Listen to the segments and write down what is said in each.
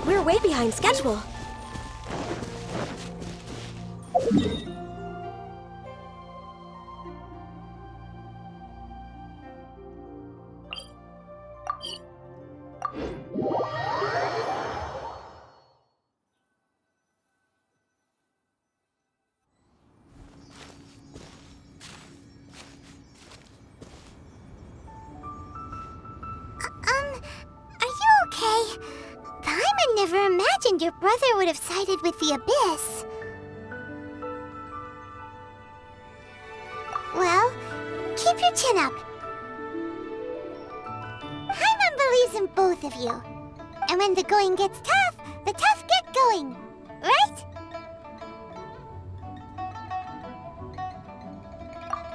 We're way behind schedule. Are you okay? Paimon never imagined your brother would have sided with the Abyss. Well, keep your chin up. Paimon believes in both of you. And when the going gets tough, the tough get going. Right?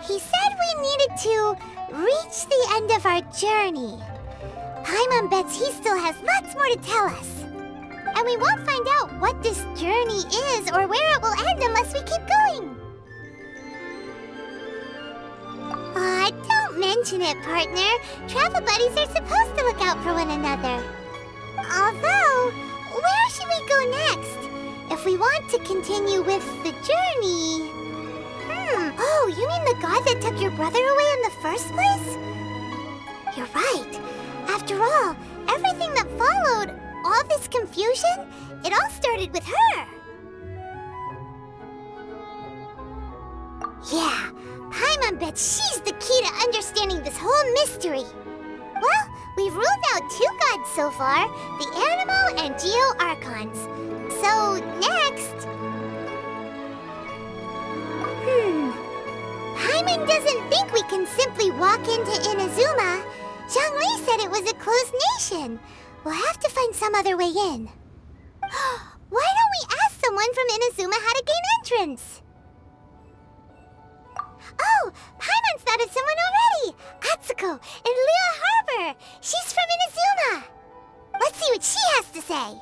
He said we needed to reach the end of our journey. Paimon bets he still has lots more to tell us. And we won't find out what this journey is or where it will end unless we keep going. Aw, don't mention it, partner. Travel buddies are supposed to look out for one another. Although, where should we go next? If we want to continue with the journey... Oh, you mean the god that took your brother away in the first place? You're right. After all, everything that followed, all this confusion, it all started with her. Yeah, Paimon bets she's the key to understanding this whole mystery. Well, we've ruled out 2 gods so far, the Animo and Geo Archons. So, next... Paimon doesn't think we can simply walk into Inazuma. Zhongli said it was a closed nation. We'll have to find some other way in. Why don't we ask someone from Inazuma how to gain entrance? Oh, Paimon's thought of someone already! Atsuko in Liyue Harbor! She's from Inazuma! Let's see what she has to say.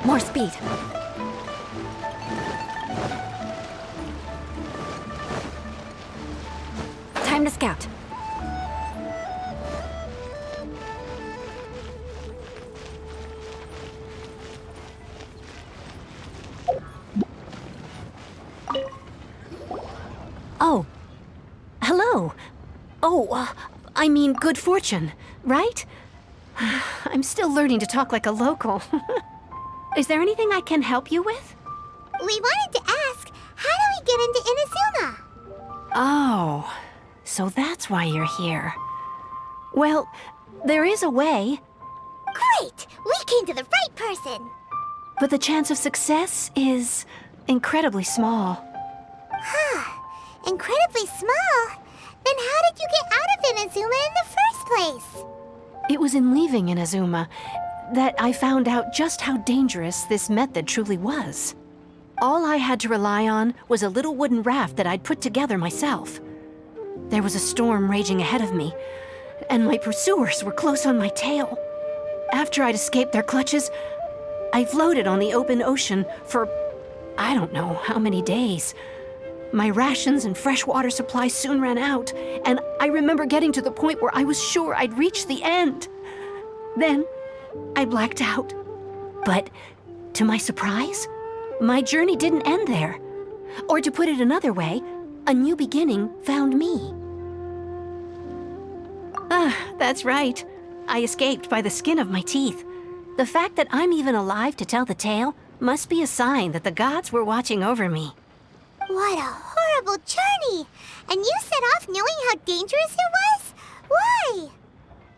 More speed. Time to scout. Oh. Hello. Oh, I mean good fortune, right? I'm still learning to talk like a local. Is there anything I can help you with? We wanted to ask, how do we get into Inazuma? Oh, so that's why you're here. Well, there is a way. Great! We came to the right person! But the chance of success is incredibly small. Incredibly small? Then how did you get out of Inazuma in the first place? It was in leaving Inazuma that I found out just how dangerous this method truly was. All I had to rely on was a little wooden raft that I'd put together myself. There was a storm raging ahead of me, and my pursuers were close on my tail. After I'd escaped their clutches, I floated on the open ocean for I don't know how many days. My rations and freshwater supply soon ran out, and I remember getting to the point where I was sure I'd reached the end. Then, I blacked out. But, to my surprise, my journey didn't end there. Or to put it another way, a new beginning found me. That's right. I escaped by the skin of my teeth. The fact that I'm even alive to tell the tale must be a sign that the gods were watching over me. What a horrible journey! And you set off knowing how dangerous it was? Why?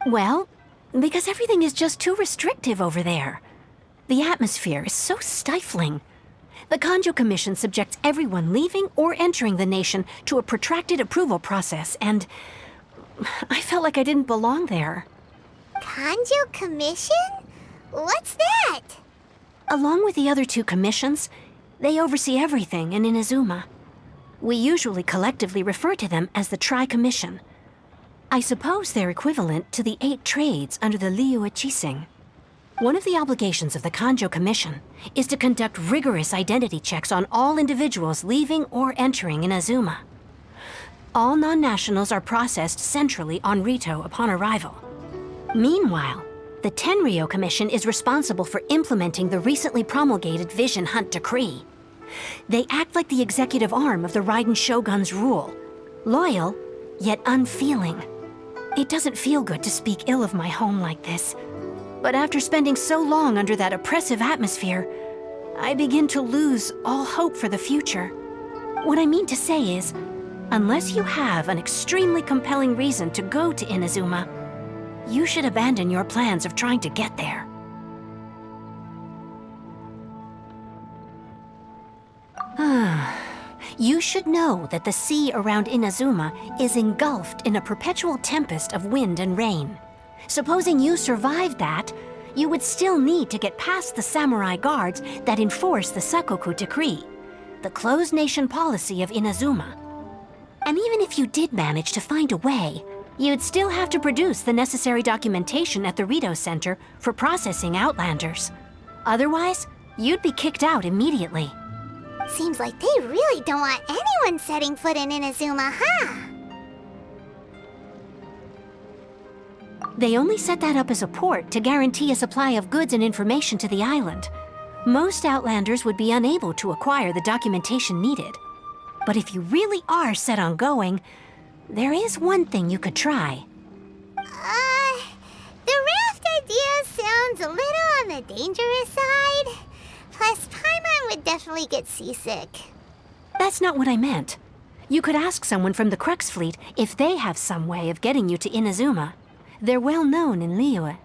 Well, because everything is just too restrictive over there. The atmosphere is so stifling. The Kanjo Commission subjects everyone leaving or entering the nation to a protracted approval process, and I felt like I didn't belong there. Kanjo Commission? What's that? Along with the other two commissions, they oversee everything in Inazuma. We usually collectively refer to them as the Tri-Commission. I suppose they're equivalent to the 8 trades under the Liyue Chising. One of the obligations of the Kanjo Commission is to conduct rigorous identity checks on all individuals leaving or entering Inazuma. All non-nationals are processed centrally on Rito upon arrival. Meanwhile, the Tenryo Commission is responsible for implementing the recently promulgated Vision Hunt Decree. They act like the executive arm of the Raiden Shogun's rule, loyal, yet unfeeling. It doesn't feel good to speak ill of my home like this, but after spending so long under that oppressive atmosphere, I begin to lose all hope for the future. What I mean to say is, unless you have an extremely compelling reason to go to Inazuma, you should abandon your plans of trying to get there. You should know that the sea around Inazuma is engulfed in a perpetual tempest of wind and rain. Supposing you survived that, you would still need to get past the samurai guards that enforce the Sakoku Decree, the closed nation policy of Inazuma. And even if you did manage to find a way, you'd still have to produce the necessary documentation at the Rito Center for processing Outlanders. Otherwise, you'd be kicked out immediately. Seems like they really don't want anyone setting foot in Inazuma, huh? They only set that up as a port to guarantee a supply of goods and information to the island. Most Outlanders would be unable to acquire the documentation needed. But if you really are set on going, there is one thing you could try. The raft idea sounds a little on the dangerous side. Plus, Paimon would definitely get seasick. That's not what I meant. You could ask someone from the Crux Fleet if they have some way of getting you to Inazuma. They're well known in Liyue.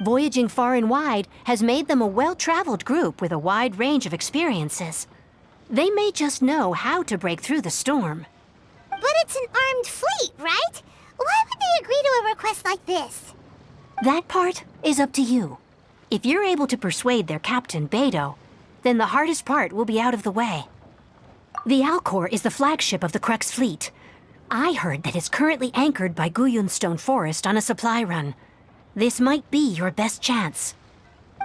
Voyaging far and wide has made them a well-traveled group with a wide range of experiences. They may just know how to break through the storm. But it's an armed fleet, right? Why would they agree to a request like this? That part is up to you. If you're able to persuade their captain, Beidou, then the hardest part will be out of the way. The Alcor is the flagship of the Crux Fleet. I heard that it's currently anchored by Guyunstone Forest on a supply run. This might be your best chance.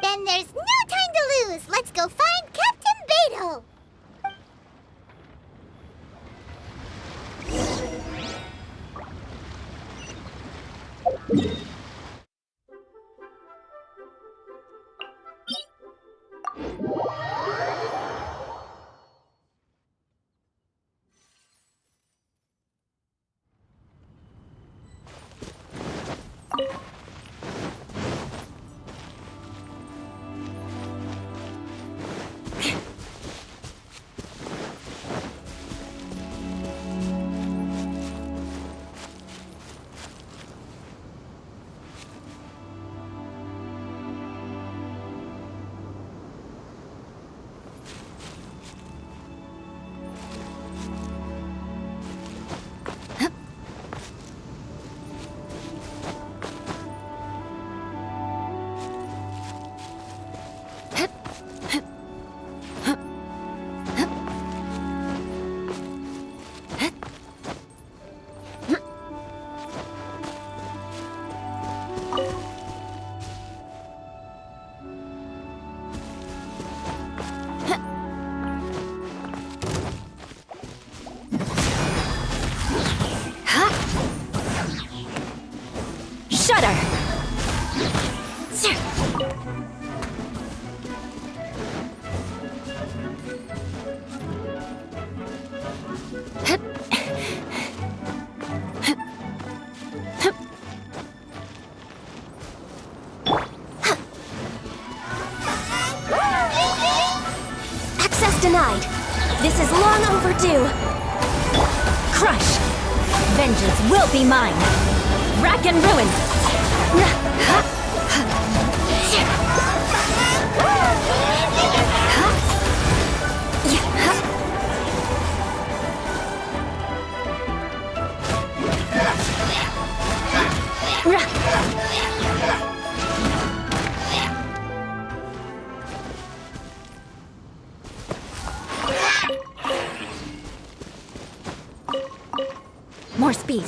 Then there's no time to lose. Let's go find Captain Beidou. Shudder! Access denied. This is long overdue. Crush. vengeance will be mine! Rack and ruin! More speed.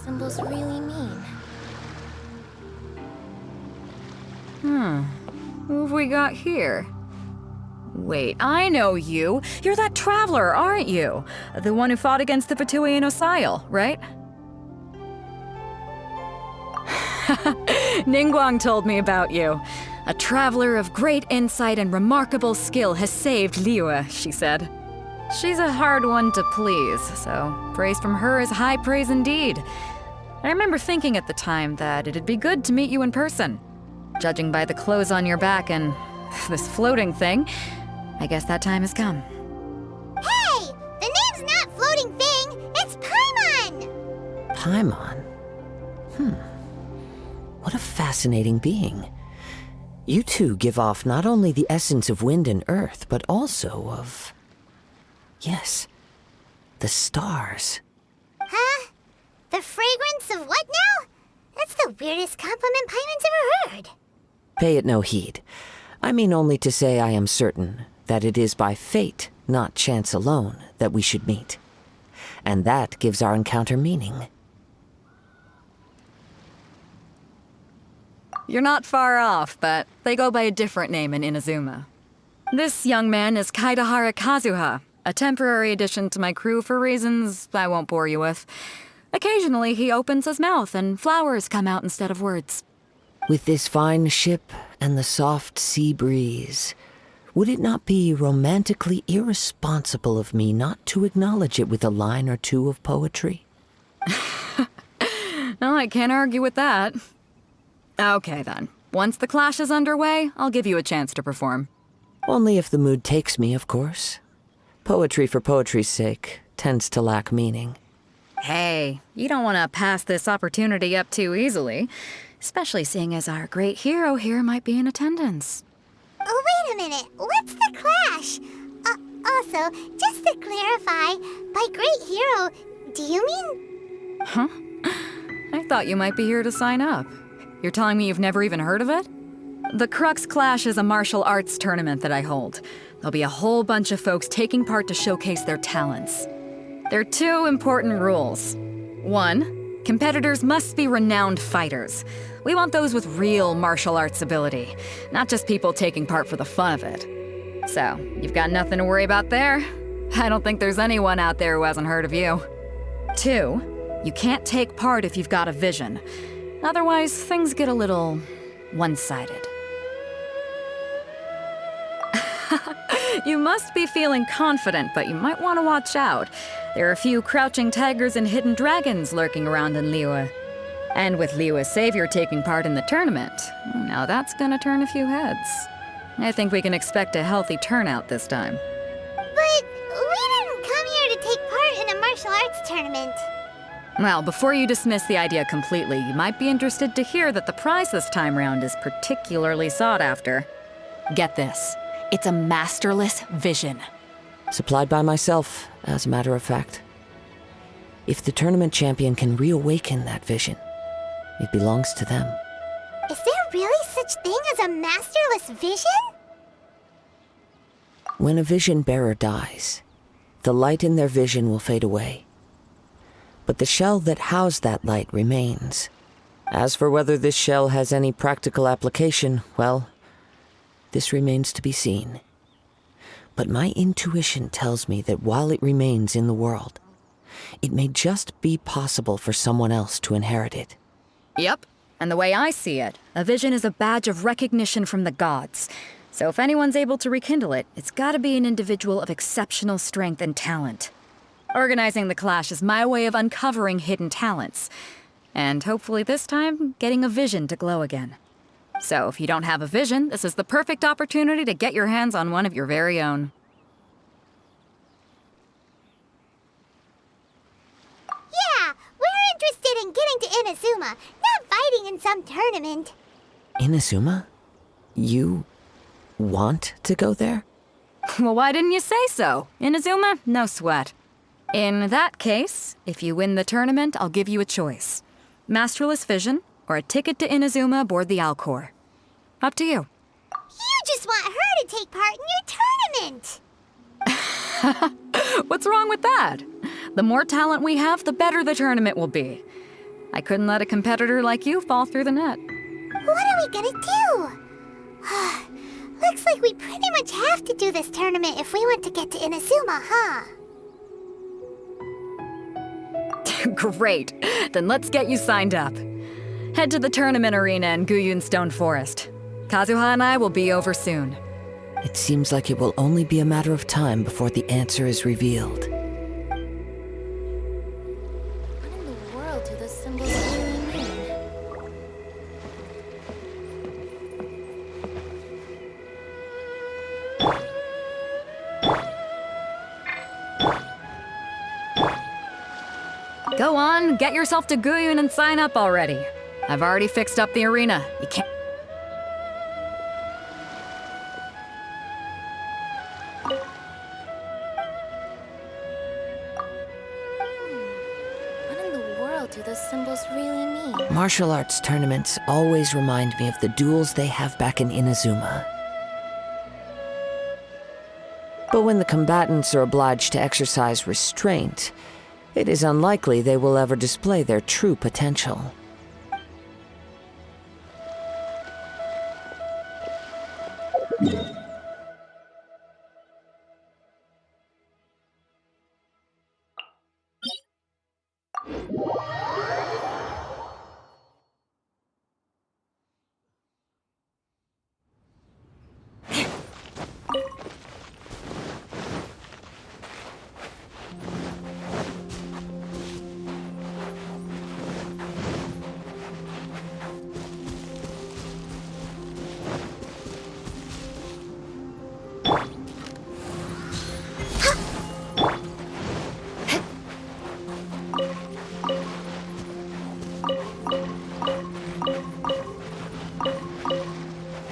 Symbols really mean? Who have we got here? Wait, I know you. You're that traveler, aren't you? The one who fought against the Fatuian Osile, right? Ningguang told me about you. A traveler of great insight and remarkable skill has saved Liyue, she said. She's a hard one to please, so praise from her is high praise indeed. I remember thinking at the time that it'd be good to meet you in person. Judging by the clothes on your back and this floating thing, I guess that time has come. Hey! The name's not Floating Thing, it's Paimon! Paimon? What a fascinating being. You two give off not only the essence of wind and earth, but also of... yes, the stars. Huh? The fragrance of what now? That's the weirdest compliment Paimon's ever heard. Pay it no heed. I mean only to say I am certain that it is by fate, not chance alone, that we should meet. And that gives our encounter meaning. You're not far off, but they go by a different name in Inazuma. This young man is Kaidahara Kazuha, a temporary addition to my crew for reasons I won't bore you with. Occasionally, he opens his mouth and flowers come out instead of words. With this fine ship and the soft sea breeze, would it not be romantically irresponsible of me not to acknowledge it with a line or two of poetry? No, I can't argue with that. Okay then. Once the clash is underway, I'll give you a chance to perform. Only if the mood takes me, of course. Poetry for poetry's sake tends to lack meaning. Hey, you don't want to pass this opportunity up too easily, especially seeing as our great hero here might be in attendance. Oh, wait a minute. What's the clash? Also, just to clarify, by great hero, do you mean... Huh? I thought you might be here to sign up. You're telling me you've never even heard of it? The Crux Clash is a martial arts tournament that I hold. There'll be a whole bunch of folks taking part to showcase their talents. There are two important rules. 1, competitors must be renowned fighters. We want those with real martial arts ability, not just people taking part for the fun of it. So, you've got nothing to worry about there. I don't think there's anyone out there who hasn't heard of you. 2, you can't take part if you've got a vision. Otherwise, things get a little one-sided. You must be feeling confident, but you might want to watch out. There are a few crouching tigers and hidden dragons lurking around in Liyue. And with Liu as savior taking part in the tournament, now that's gonna turn a few heads. I think we can expect a healthy turnout this time. But we didn't come here to take part in a martial arts tournament. Well, before you dismiss the idea completely, you might be interested to hear that the prize this time round is particularly sought after. Get this. It's a masterless vision. Supplied by myself, as a matter of fact. If the tournament champion can reawaken that vision, it belongs to them. Is there really such thing as a masterless vision? When a vision bearer dies, the light in their vision will fade away. But the shell that housed that light remains. As for whether this shell has any practical application, well, this remains to be seen. But my intuition tells me that while it remains in the world, it may just be possible for someone else to inherit it. Yep, and the way I see it, a vision is a badge of recognition from the gods. So if anyone's able to rekindle it, it's gotta be an individual of exceptional strength and talent. Organizing the clash is my way of uncovering hidden talents. And hopefully this time, getting a vision to glow again. So if you don't have a vision, this is the perfect opportunity to get your hands on one of your very own. Yeah, we're interested in getting to Inazuma, not fighting in some tournament. Inazuma? You want to go there? Well, why didn't you say so? Inazuma? No sweat. In that case, if you win the tournament, I'll give you a choice. Masterless Vision, or a ticket to Inazuma aboard the Alcor. Up to you. You just want her to take part in your tournament! What's wrong with that? The more talent we have, the better the tournament will be. I couldn't let a competitor like you fall through the net. What are we gonna do? Looks like we pretty much have to do this tournament if we want to get to Inazuma, huh? Great. Then let's get you signed up. Head to the tournament arena in Guyun Stone Forest. Kazuha and I will be over soon. It seems like it will only be a matter of time before the answer is revealed. What in the world do those symbols really mean? Go on, get yourself to Guyun and sign up already. I've already fixed up the arena. You can't... What in the world do those symbols really mean? Martial arts tournaments always remind me of the duels they have back in Inazuma. But when the combatants are obliged to exercise restraint, it is unlikely they will ever display their true potential.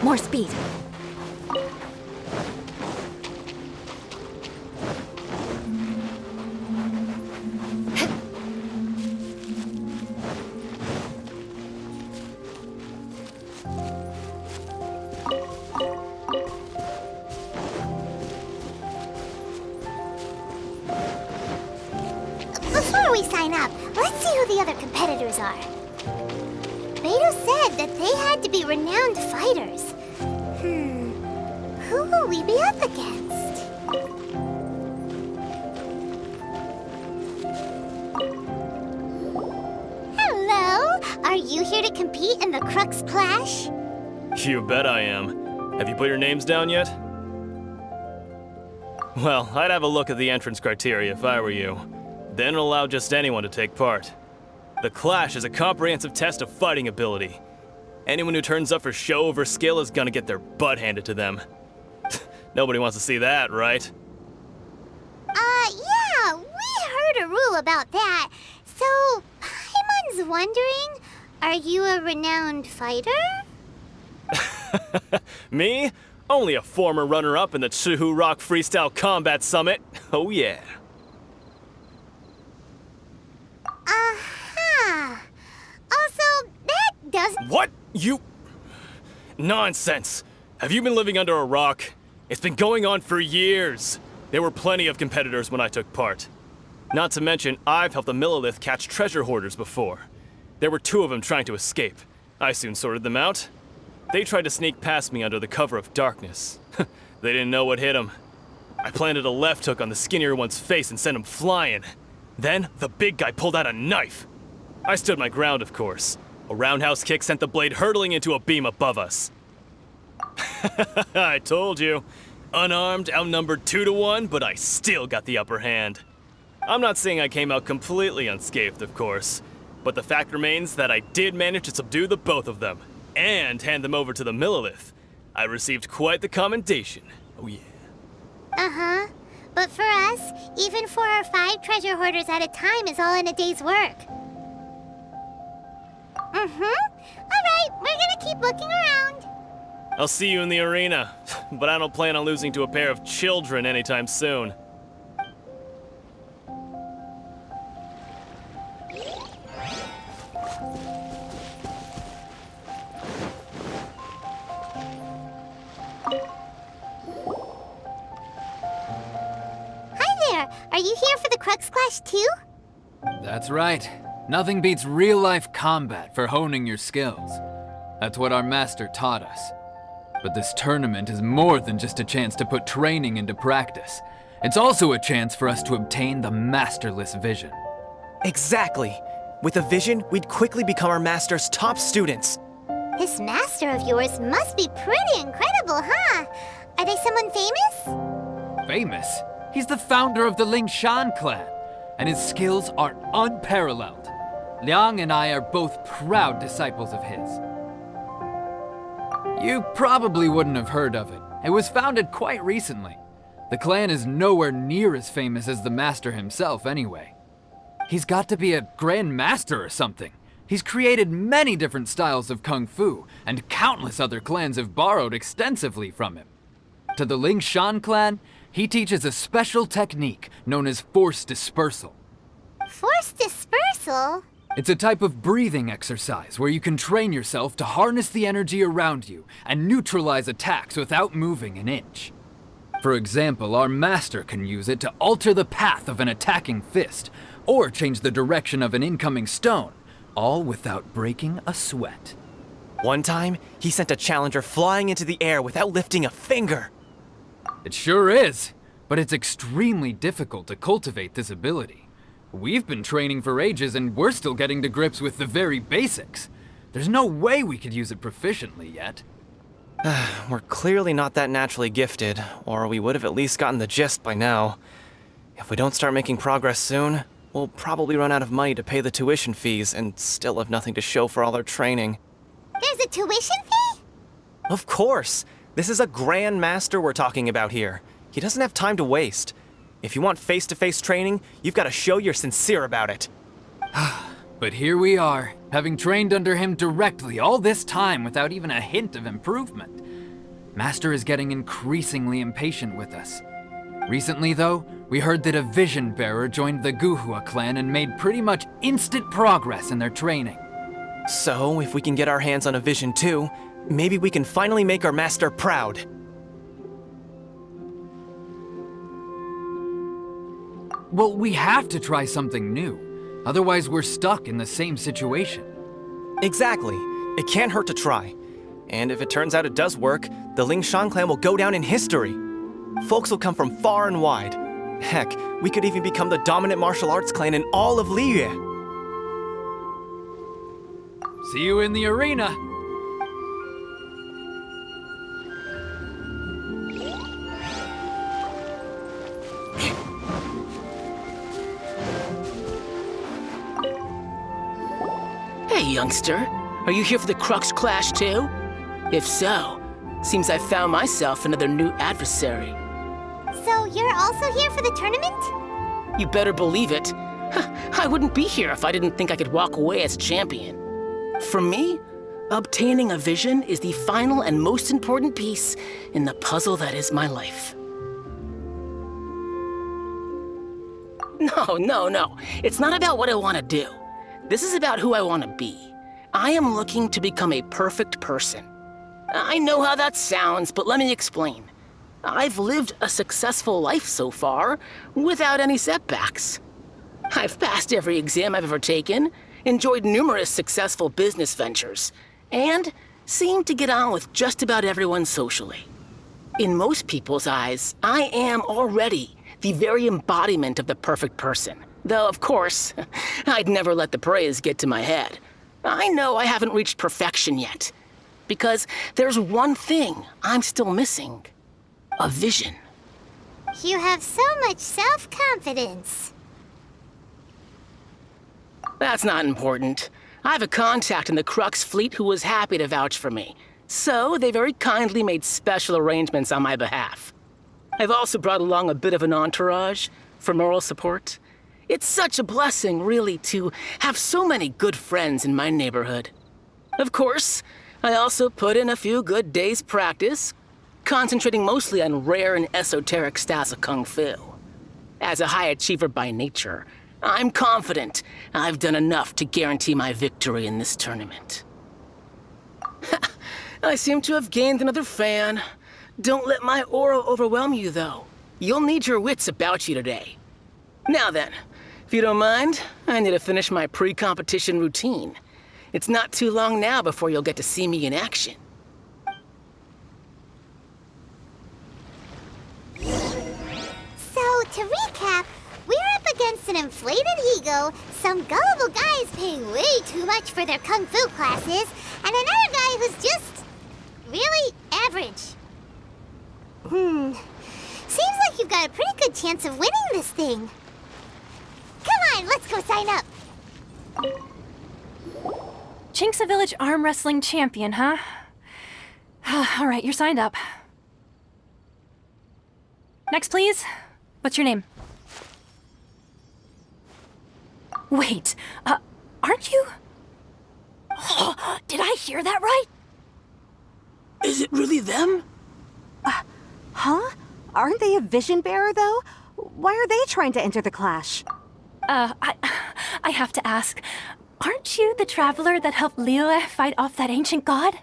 More speed. Before we sign up, let's see who the other competitors are. Beto said that they had to be renowned fighters. Who will we be up against? Hello? Are you here to compete in the Crux Clash? You bet I am. Have you put your names down yet? Well, I'd have a look at the entrance criteria if I were you. Then allow just anyone to take part. The Clash is a comprehensive test of fighting ability. Anyone who turns up for show over skill is gonna get their butt handed to them. Nobody wants to see that, right? Yeah, we heard a rule about that. So, Paimon's wondering, are you a renowned fighter? Me? Only a former runner-up in the Chuhu Rock Freestyle Combat Summit. Oh yeah. Also, that doesn't... What? You... Nonsense. Have you been living under a rock? It's been going on for years. There were plenty of competitors when I took part. Not to mention, I've helped the Millilith catch treasure hoarders before. There were 2 of them trying to escape. I soon sorted them out. They tried to sneak past me under the cover of darkness. They didn't know what hit them. I planted a left hook on the skinnier one's face and sent him flying. Then, the big guy pulled out a knife. I stood my ground, of course. A roundhouse kick sent the blade hurtling into a beam above us. I told you. Unarmed, outnumbered 2 to 1, but I still got the upper hand. I'm not saying I came out completely unscathed, of course, but the fact remains that I did manage to subdue the both of them, and hand them over to the Millilith. I received quite the commendation. Oh yeah. Uh-huh. But for us, even 4 or 5 treasure hoarders at a time is all in a day's work. Alright, we're gonna keep looking around. I'll see you in the arena, but I don't plan on losing to a pair of children anytime soon. Hi there, are you here for the Crux Clash too? That's right. Nothing beats real-life combat for honing your skills. That's what our master taught us. But this tournament is more than just a chance to put training into practice. It's also a chance for us to obtain the masterless vision. Exactly. With a vision, we'd quickly become our master's top students. This master of yours must be pretty incredible, huh? Are they someone famous? Famous? He's the founder of the Lingshan clan, and his skills are unparalleled. Liang and I are both proud disciples of his. You probably wouldn't have heard of it. It was founded quite recently. The clan is nowhere near as famous as the master himself anyway. He's got to be a grand master or something. He's created many different styles of kung fu, and countless other clans have borrowed extensively from him. To the Lingshan clan, he teaches a special technique known as force dispersal. Force dispersal? It's a type of breathing exercise where you can train yourself to harness the energy around you and neutralize attacks without moving an inch. For example, our master can use it to alter the path of an attacking fist, or change the direction of an incoming stone, all without breaking a sweat. One time, he sent a challenger flying into the air without lifting a finger. It sure is, but it's extremely difficult to cultivate this ability. We've been training for ages and we're still getting to grips with the very basics. There's no way we could use it proficiently yet. We're clearly not that naturally gifted, or we would have at least gotten the gist by now. If we don't start making progress soon, we'll probably run out of money to pay the tuition fees and still have nothing to show for all our training. There's a tuition fee? Of course! This is a grand master we're talking about here. He doesn't have time to waste. If you want face-to-face training, you've got to show you're sincere about it. But here we are, having trained under him directly all this time without even a hint of improvement. Master is getting increasingly impatient with us. Recently, though, we heard that a vision bearer joined the Guhua clan and made pretty much instant progress in their training. So, if we can get our hands on a vision too, maybe we can finally make our master proud. Well, we have to try something new. Otherwise, we're stuck in the same situation. Exactly. It can't hurt to try. And if it turns out it does work, the Lingshan clan will go down in history. Folks will come from far and wide. Heck, we could even become the dominant martial arts clan in all of Liyue. See you in the arena! Hey, youngster. Are you here for the Crux Clash too? If so, seems I found myself another new adversary. So you're also here for the tournament? You better believe it. I wouldn't be here if I didn't think I could walk away as champion. For me, obtaining a vision is the final and most important piece in the puzzle that is my life. No. It's not about what I want to do. This is about who I want to be. I am looking to become a perfect person. I know how that sounds, but let me explain. I've lived a successful life so far, without any setbacks. I've passed every exam I've ever taken, enjoyed numerous successful business ventures, and seemed to get on with just about everyone socially. In most people's eyes, I am already the very embodiment of the perfect person. Though, of course, I'd never let the praise get to my head. I know I haven't reached perfection yet, because there's one thing I'm still missing. A vision. You have so much self-confidence. That's not important. I have a contact in the Crux fleet who was happy to vouch for me, so they very kindly made special arrangements on my behalf. I've also brought along a bit of an entourage for moral support. It's such a blessing, really, to have so many good friends in my neighborhood. Of course, I also put in a few good days' practice, concentrating mostly on rare and esoteric styles of Kung Fu. As a high achiever by nature, I'm confident I've done enough to guarantee my victory in this tournament. I seem to have gained another fan. Don't let my aura overwhelm you, though. You'll need your wits about you today. Now then, if you don't mind, I need to finish my pre-competition routine. It's not too long now before you'll get to see me in action. So, to recap, we're up against an inflated ego, some gullible guys paying way too much for their kung fu classes, and another guy who's just really average. Seems like you've got a pretty good chance of winning this thing. Come on, let's go sign up. Chinksa Village Arm Wrestling Champion, huh? All right, you're signed up. Next, please. What's your name? Wait, aren't you? Oh, did I hear that right? Is it really them? Huh? Aren't they a vision bearer, though? Why are they trying to enter the clash? I have to ask, aren't you the traveler that helped Liyue fight off that ancient god?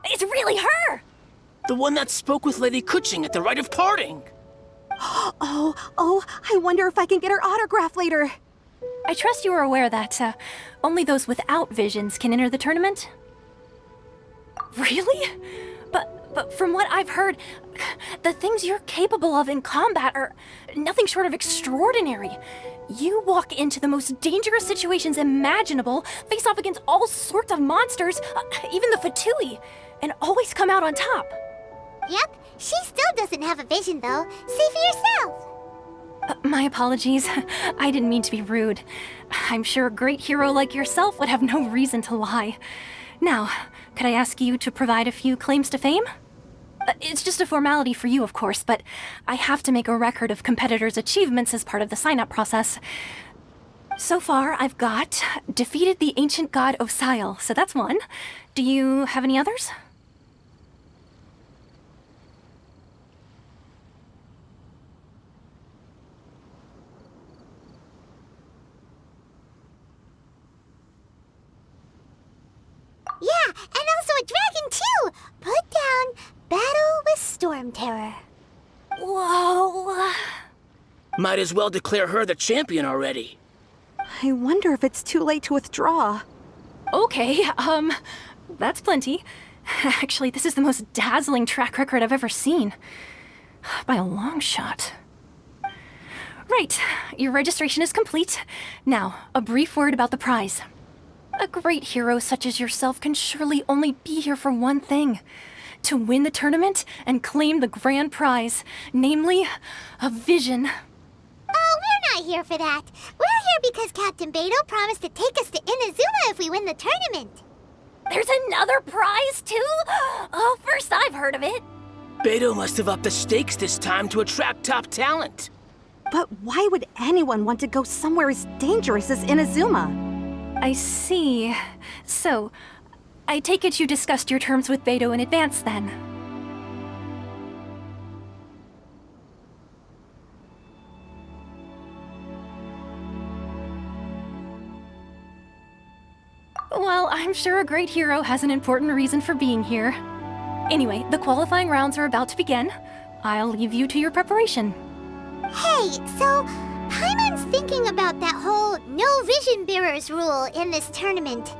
It's really her! The one that spoke with Lady Kuching at the rite of parting. Oh, I wonder if I can get her autograph later. I trust you are aware that only those without visions can enter the tournament? Really? But from what I've heard, the things you're capable of in combat are nothing short of extraordinary. You walk into the most dangerous situations imaginable, face off against all sorts of monsters, even the Fatui, and always come out on top. Yep, she still doesn't have a vision, though. See for yourself. My apologies. I didn't mean to be rude. I'm sure a great hero like yourself would have no reason to lie. Now, could I ask you to provide a few claims to fame? It's just a formality for you, of course, but I have to make a record of competitors' achievements as part of the sign-up process. So far, I've got defeated the ancient god Osial, so that's one. Do you have any others? Yeah, and also a dragon, too! Put down Battle with Storm Terror. Whoa! Might as well declare her the champion already. I wonder if it's too late to withdraw. Okay, that's plenty. Actually, this is the most dazzling track record I've ever seen. By a long shot. Right, your registration is complete. Now, a brief word about the prize. A great hero such as yourself can surely only be here for one thing. To win the tournament and claim the grand prize, namely, a vision. Oh, we're not here for that. We're here because Captain Beidou promised to take us to Inazuma if we we win the tournament. There's another prize, too? Oh, first I've heard of it. Beto must have upped the stakes this time to attract top talent. But why would anyone want to go somewhere as dangerous as Inazuma? I see. So, I take it you discussed your terms with Beto in advance, then? Well, I'm sure a great hero has an important reason for being here. Anyway, the qualifying rounds are about to begin. I'll leave you to your preparation. Hey, so Paimon's thinking about that whole no vision bearers rule in this tournament.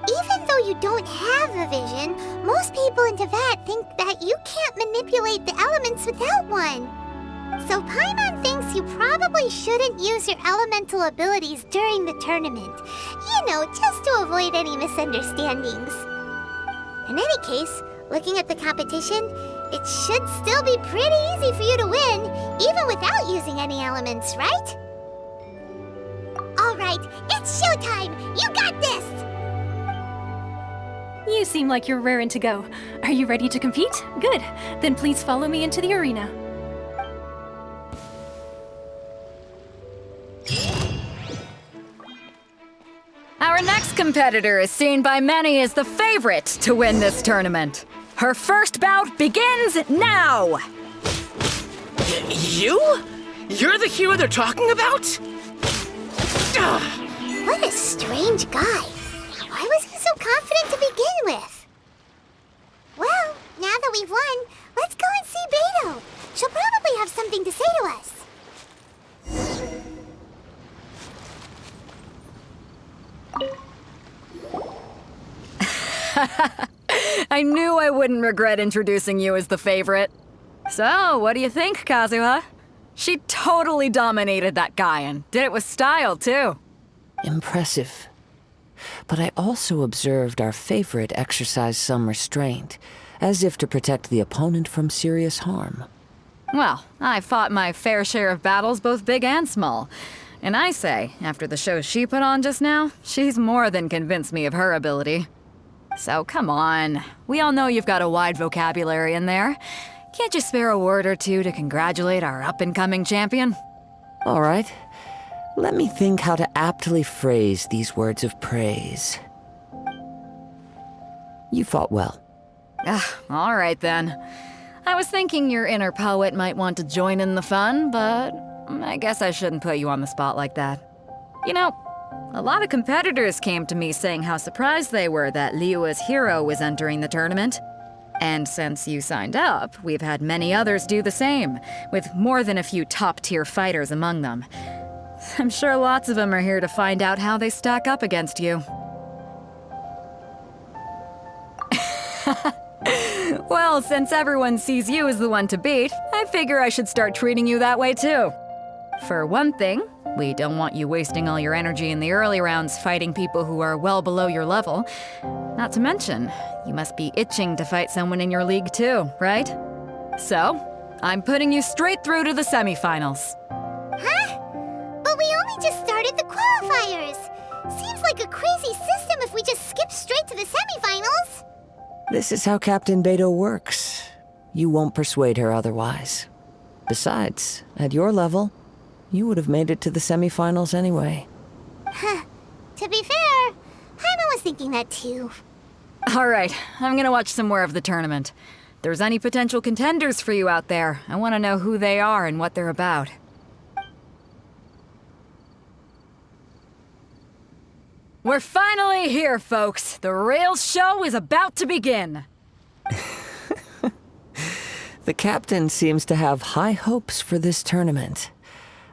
Even though you don't have a vision, most people in Teyvat think that you can't manipulate the elements without one. So Paimon thinks you probably shouldn't use your elemental abilities during the tournament. You know, just to avoid any misunderstandings. In any case, looking at the competition, it should still be pretty easy for you to win, even without using any elements, right? Alright, it's showtime! You got this! You seem like you're raring to go. Are you ready to compete? Good. Then please follow me into the arena. Our next competitor is seen by many as the favorite to win this tournament. Her first bout begins now! You? You're the hero they're talking about? What a strange guy. Why was he so confident to begin with? Well, now that we've won, let's go and see Beto. She'll probably have something to say to us. I knew I wouldn't regret introducing you as the favorite. So, what do you think, Kazuha? She totally dominated that guy and did it with style, too. Impressive. But I also observed our favorite exercise some restraint, as if to protect the opponent from serious harm. Well, I fought my fair share of battles, both big and small. And I say, after the show she put on just now, she's more than convinced me of her ability. So come on, we all know you've got a wide vocabulary in there. Can't you spare a word or two to congratulate our up-and-coming champion? All right. Let me think how to aptly phrase these words of praise. You fought well. All right then. I was thinking your inner poet might want to join in the fun, but I guess I shouldn't put you on the spot like that. You know, a lot of competitors came to me saying how surprised they were that Liyue's hero was entering the tournament. And since you signed up, we've had many others do the same, with more than a few top-tier fighters among them. I'm sure lots of them are here to find out how they stack up against you. Well, since everyone sees you as the one to beat, I figure I should start treating you that way too. For one thing, we don't want you wasting all your energy in the early rounds fighting people who are well below your level. Not to mention, you must be itching to fight someone in your league too, right? So, I'm putting you straight through to the semifinals. Huh? But we only just started the qualifiers. Seems like a crazy system if we just skip straight to the semifinals. This is how Captain Beto works. You won't persuade her otherwise. Besides, at your level, you would have made it to the semifinals anyway. Huh. To be fair, Paimon was thinking that too. All right, I'm gonna watch some more of the tournament. If there's any potential contenders for you out there, I want to know who they are and what they're about. We're finally here, folks. The Rails show is about to begin. The captain seems to have high hopes for this tournament.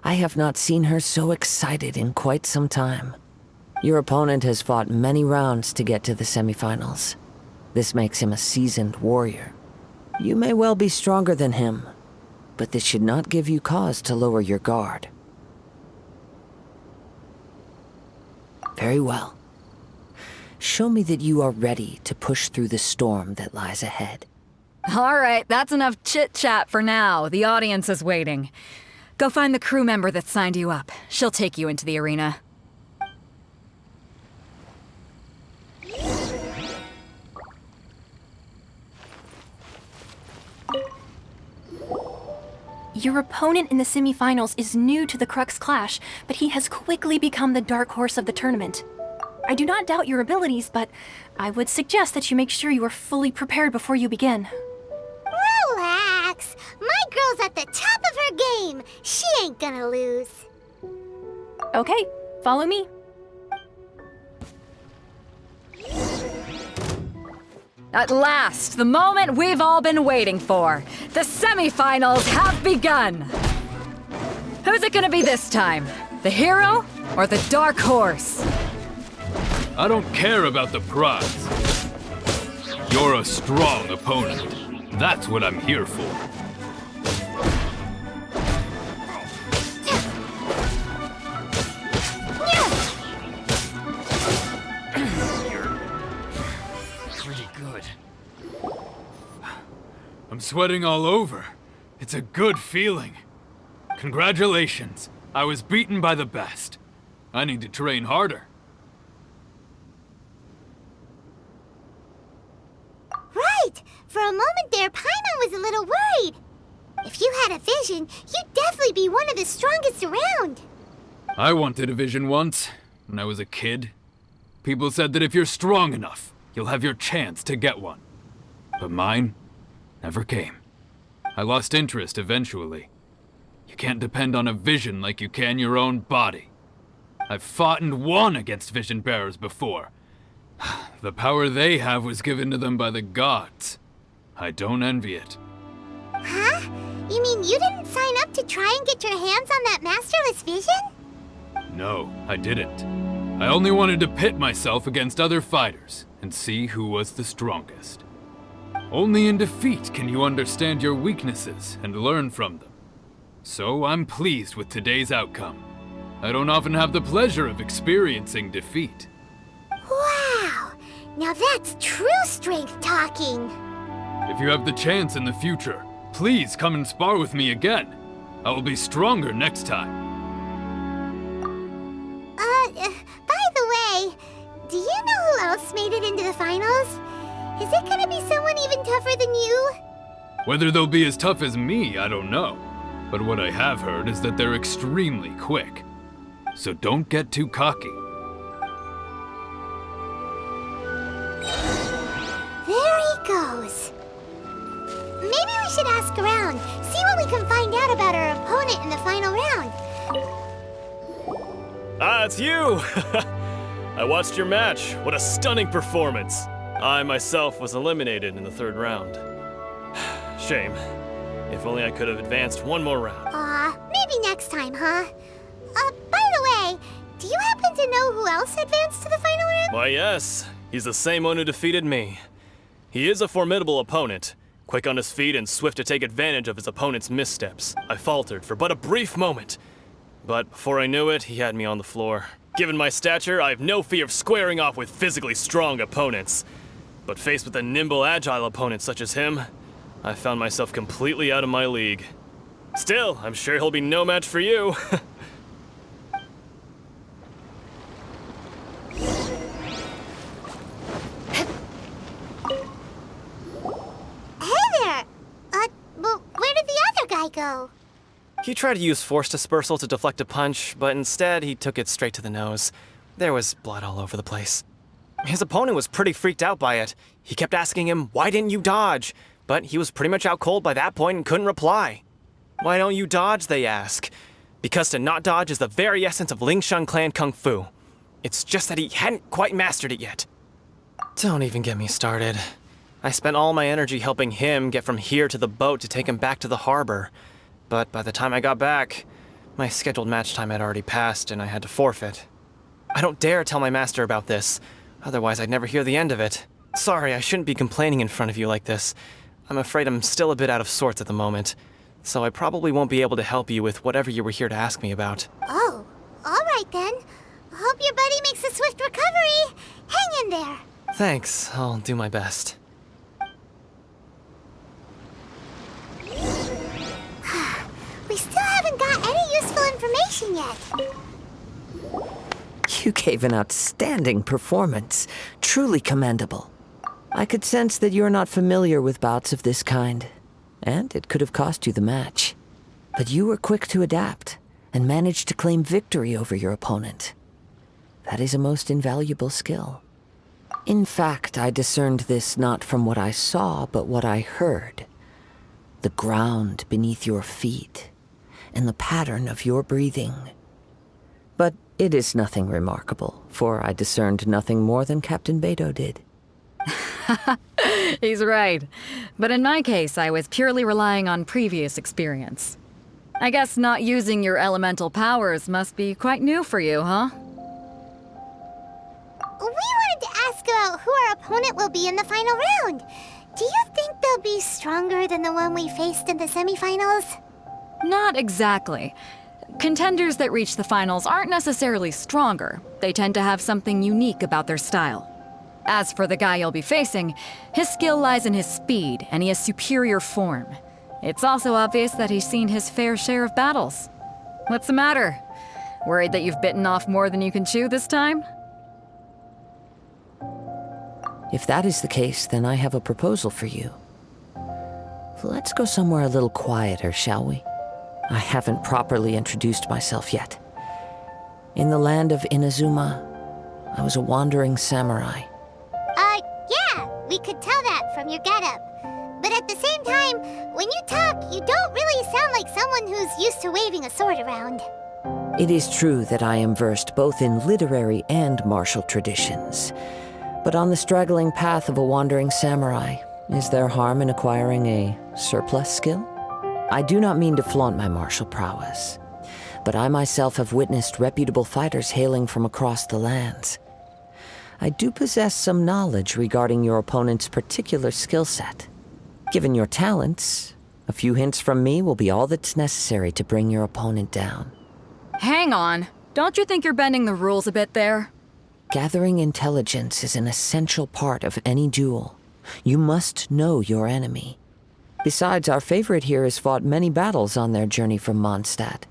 I have not seen her so excited in quite some time. Your opponent has fought many rounds to get to the semifinals. This makes him a seasoned warrior. You may well be stronger than him, but this should not give you cause to lower your guard. Very well. Show me that you are ready to push through the storm that lies ahead. All right, that's enough chit-chat for now. The audience is waiting. Go find the crew member that signed you up. She'll take you into the arena. Your opponent in the semifinals is new to the Crux Clash, but he has quickly become the dark horse of the tournament. I do not doubt your abilities, but I would suggest that you make sure you are fully prepared before you begin. Relax. My girl's at the top of her game. She ain't gonna lose. Okay, follow me. At last, the moment we've all been waiting for. The semifinals have begun. Who's it gonna be this time? The hero or the dark horse? I don't care about the prize. You're a strong opponent. That's what I'm here for. Pretty good. I'm sweating all over. It's a good feeling. Congratulations. I was beaten by the best. I need to train harder. Right! For a moment there, Paimon was a little worried. If you had a vision, you'd definitely be one of the strongest around. I wanted a vision once, when I was a kid. People said that if you're strong enough, you'll have your chance to get one. But mine never came. I lost interest eventually. You can't depend on a vision like you can your own body. I've fought and won against vision bearers before. The power they have was given to them by the gods. I don't envy it. Huh? You mean you didn't sign up to try and get your hands on that masterless vision? No, I didn't. I only wanted to pit myself against other fighters and see who was the strongest. Only in defeat can you understand your weaknesses and learn from them. So I'm pleased with today's outcome. I don't often have the pleasure of experiencing defeat. Wow! Now that's true strength talking. If you have the chance in the future, please come and spar with me again. I will be stronger next time. By the way, do you know who else made it into the finals? Is it gonna be someone even tougher than you? Whether they'll be as tough as me, I don't know. But what I have heard is that they're extremely quick. So don't get too cocky. There he goes. Maybe we should ask around, see what we can find out about our opponent in the final round. Ah, it's you! I watched your match. What a stunning performance. I myself was eliminated in the third round. Shame. If only I could have advanced one more round. Maybe next time, huh? By the way, do you happen to know who else advanced to the final round? Why, yes. He's the same one who defeated me. He is a formidable opponent, quick on his feet and swift to take advantage of his opponent's missteps. I faltered for but a brief moment, but before I knew it, he had me on the floor. Given my stature, I have no fear of squaring off with physically strong opponents. But faced with a nimble, agile opponent such as him, I found myself completely out of my league. Still, I'm sure he'll be no match for you. Well, where did the other guy go? He tried to use force dispersal to deflect a punch, but instead he took it straight to the nose. There was blood all over the place. His opponent was pretty freaked out by it. He kept asking him, "Why didn't you dodge?" But he was pretty much out cold by that point and couldn't reply. "Why don't you dodge?" they ask. Because to not dodge is the very essence of Ling Shun Clan Kung Fu. It's just that he hadn't quite mastered it yet. Don't even get me started. I spent all my energy helping him get from here to the boat to take him back to the harbor. But by the time I got back, my scheduled match time had already passed and I had to forfeit. I don't dare tell my master about this, otherwise I'd never hear the end of it. Sorry, I shouldn't be complaining in front of you like this. I'm afraid I'm still a bit out of sorts at the moment, so I probably won't be able to help you with whatever you were here to ask me about. Oh, all right then. Hope your buddy makes a swift recovery. Hang in there. Thanks, I'll do my best. We still haven't got any useful information yet. You gave an outstanding performance. Truly commendable. I could sense that you're not familiar with bouts of this kind, and it could have cost you the match. But you were quick to adapt and managed to claim victory over your opponent. That is a most invaluable skill. In fact, I discerned this not from what I saw, but what I heard. The ground beneath your feet, and the pattern of your breathing. But it is nothing remarkable, for I discerned nothing more than Captain Beto did. He's right. But in my case, I was purely relying on previous experience. I guess not using your elemental powers must be quite new for you, huh? We wanted to ask about who our opponent will be in the final round. Do you think they'll be stronger than the one we faced in the semifinals? Not exactly. Contenders that reach the finals aren't necessarily stronger. They tend to have something unique about their style. As for the guy you'll be facing, his skill lies in his speed, and he has superior form. It's also obvious that he's seen his fair share of battles. What's the matter? Worried that you've bitten off more than you can chew this time? If that is the case, then I have a proposal for you. Let's go somewhere a little quieter, shall we? I haven't properly introduced myself yet. In the land of Inazuma, I was a wandering samurai. Yeah, we could tell that from your getup. But at the same time, when you talk, you don't really sound like someone who's used to waving a sword around. It is true that I am versed both in literary and martial traditions. But on the straggling path of a wandering samurai, is there harm in acquiring a surplus skill? I do not mean to flaunt my martial prowess, but I myself have witnessed reputable fighters hailing from across the lands. I do possess some knowledge regarding your opponent's particular skill set. Given your talents, a few hints from me will be all that's necessary to bring your opponent down. Hang on. Don't you think you're bending the rules a bit there? Gathering intelligence is an essential part of any duel. You must know your enemy. Besides, our favorite here has fought many battles on their journey from Mondstadt.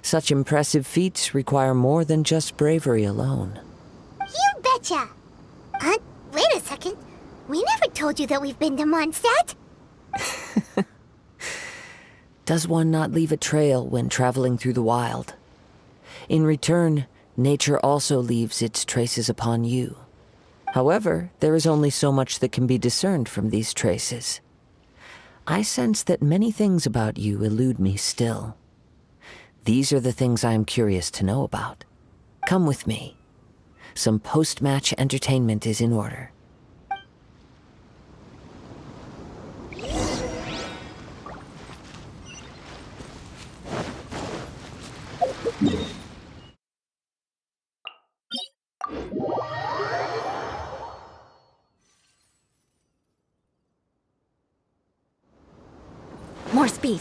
Such impressive feats require more than just bravery alone. You betcha! Wait a second. We never told you that we've been to Mondstadt. Does one not leave a trail when traveling through the wild? In return, nature also leaves its traces upon you. However, there is only so much that can be discerned from these traces. I sense that many things about you elude me still. These are the things I am curious to know about. Come with me. Some post-match entertainment is in order. More speed.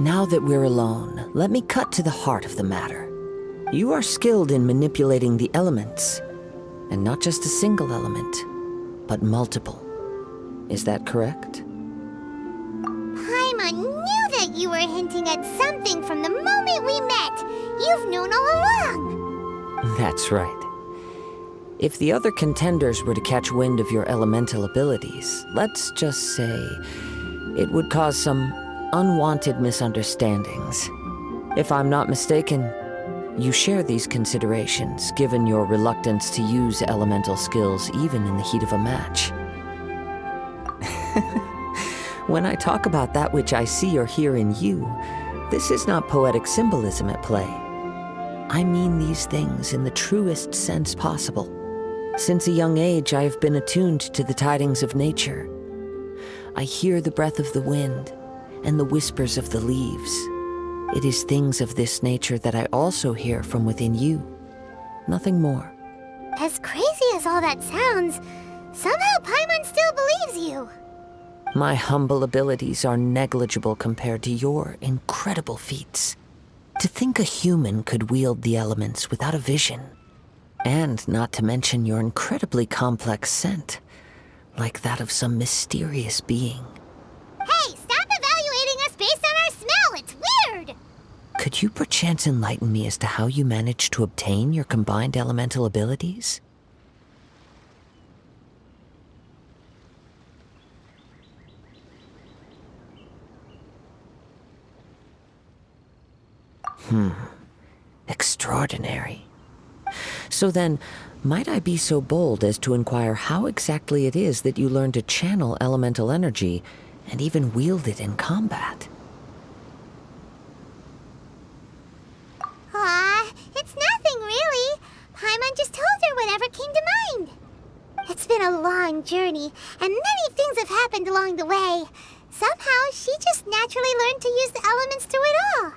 Now that we're alone, let me cut to the heart of the matter. You are skilled in manipulating the elements, and not just a single element, but multiple. Is that correct? Paimon knew that you were hinting at something from the moment we met. You've known all along. That's right. If the other contenders were to catch wind of your elemental abilities, let's just say it would cause some unwanted misunderstandings. If I'm not mistaken, you share these considerations, given your reluctance to use elemental skills even in the heat of a match. When I talk about that which I see or hear in you, this is not poetic symbolism at play. I mean these things in the truest sense possible. Since a young age, I have been attuned to the tidings of nature. I hear the breath of the wind and the whispers of the leaves. It is things of this nature that I also hear from within you. Nothing more. As crazy as all that sounds, somehow Paimon still believes you. My humble abilities are negligible compared to your incredible feats. To think a human could wield the elements without a vision. And not to mention your incredibly complex scent. like that of some mysterious being. Hey, stop evaluating us based on our smell! It's weird! Could you perchance enlighten me as to how you managed to obtain your combined elemental abilities? Extraordinary. So then, might I be so bold as to inquire how exactly it is that you learned to channel elemental energy and even wield it in combat? It's nothing really. Paimon just told her whatever came to mind. It's been a long journey, and many things have happened along the way. Somehow, she just naturally learned to use the elements through it all.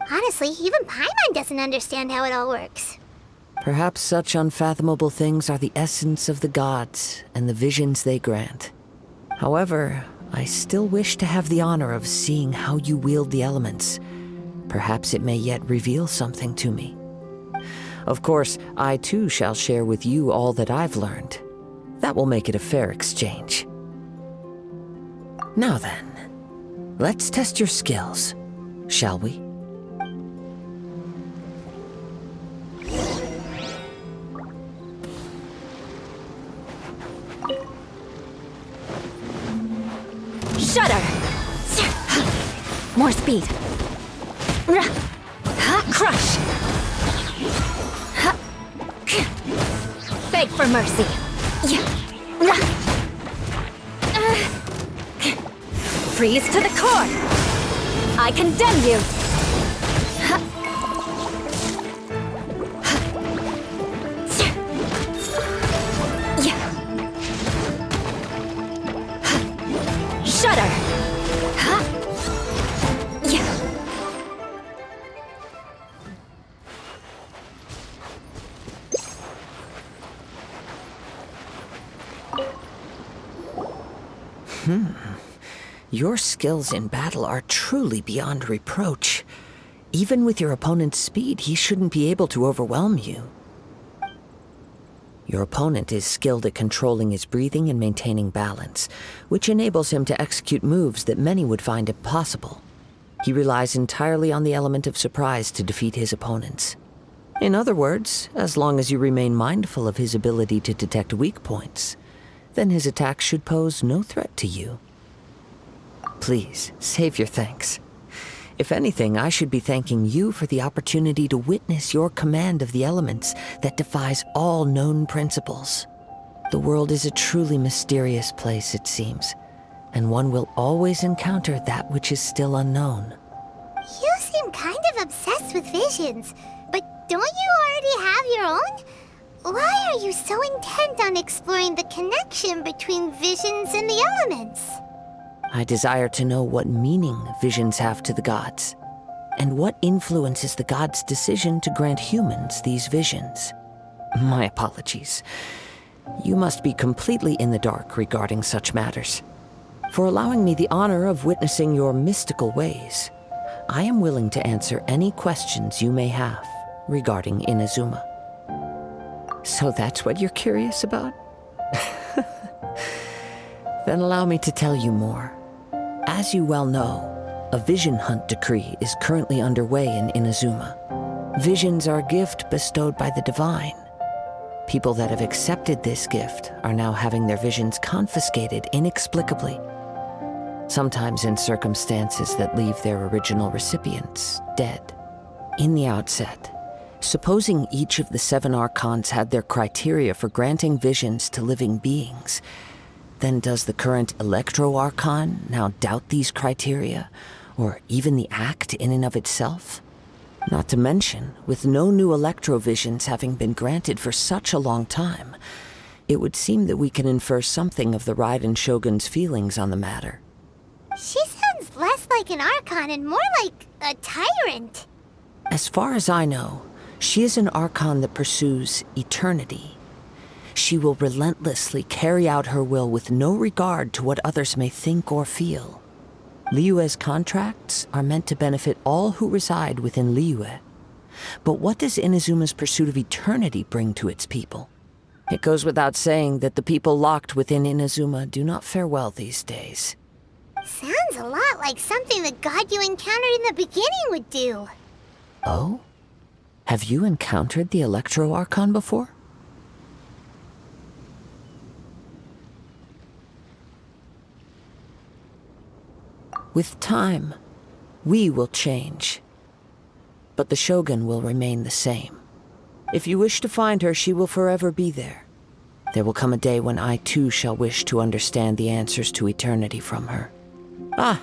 Honestly, even Paimon doesn't understand how it all works. Perhaps such unfathomable things are the essence of the gods and the visions they grant. However, I still wish to have the honor of seeing how you wield the elements. Perhaps it may yet reveal something to me. Of course, I too shall share with you all that I've learned. That will make it a fair exchange. Now then, let's test your skills, shall we? Shudder! More speed. Crush! Beg for mercy. Freeze to the core! I condemn you! Shudder! Your skills in battle are truly beyond reproach. Even with your opponent's speed, he shouldn't be able to overwhelm you. Your opponent is skilled at controlling his breathing and maintaining balance, which enables him to execute moves that many would find impossible. He relies entirely on the element of surprise to defeat his opponents. In other words, as long as you remain mindful of his ability to detect weak points, then his attack should pose no threat to you. Please, save your thanks. If anything, I should be thanking you for the opportunity to witness your command of the elements that defies all known principles. The world is a truly mysterious place, it seems, and one will always encounter that which is still unknown. You seem kind of obsessed with visions, but don't you already have your own? Why are you so intent on exploring the connection between visions and the elements? I desire to know what meaning visions have to the gods, and what influences the gods' decision to grant humans these visions. My apologies. You must be completely in the dark regarding such matters. For allowing me the honor of witnessing your mystical ways, I am willing to answer any questions you may have regarding Inazuma. So that's what you're curious about? Then allow me to tell you more. As you well know, a vision hunt decree is currently underway in Inazuma. Visions are a gift bestowed by the divine. People that have accepted this gift are now having their visions confiscated inexplicably, sometimes in circumstances that leave their original recipients dead. In the outset, supposing each of the 7 archons had their criteria for granting visions to living beings, then does the current Electro-Archon now doubt these criteria, or even the act in and of itself? Not to mention, with no new Electro-Visions having been granted for such a long time, it would seem that we can infer something of the Raiden Shogun's feelings on the matter. She sounds less like an Archon and more like a tyrant. As far as I know, she is an Archon that pursues eternity. She will relentlessly carry out her will with no regard to what others may think or feel. Liyue's contracts are meant to benefit all who reside within Liyue. But what does Inazuma's pursuit of eternity bring to its people? It goes without saying that the people locked within Inazuma do not fare well these days. Sounds a lot like something the god you encountered in the beginning would do. Oh? Have you encountered the Electro Archon before? With time, we will change. But the Shogun will remain the same. If you wish to find her, she will forever be there. There will come a day when I too shall wish to understand the answers to eternity from her. Ah,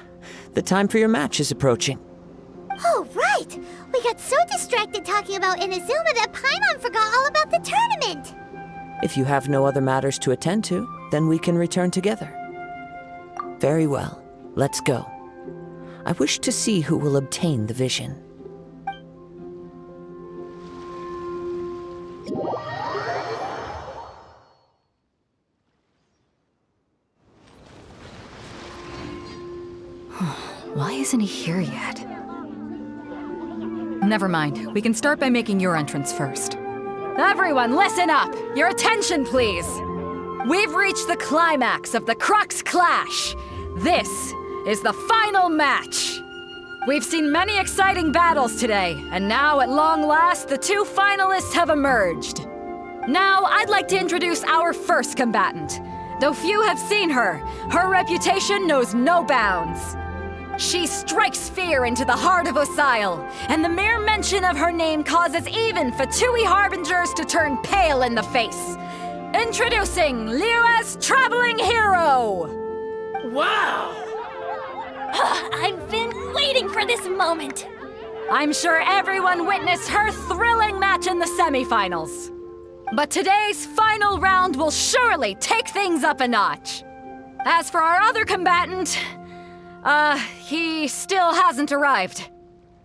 the time for your match is approaching. Oh, right! We got so distracted talking about Inazuma that Paimon forgot all about the tournament! If you have no other matters to attend to, then we can return together. Very well, let's go. I wish to see who will obtain the vision. Why isn't he here yet? Never mind. We can start by making your entrance first. Everyone, listen up! Your attention, please! We've reached the climax of the Crux Clash! This is the final match! We've seen many exciting battles today, and now, at long last, the two finalists have emerged. Now, I'd like to introduce our first combatant. Though few have seen her, her reputation knows no bounds. She strikes fear into the heart of Osile, and the mere mention of her name causes even Fatui Harbingers to turn pale in the face. Introducing Liyue's Traveling Hero! Wow! I've been waiting for this moment. I'm sure everyone witnessed her thrilling match in the semifinals. But today's final round will surely take things up a notch. As for our other combatant, he still hasn't arrived.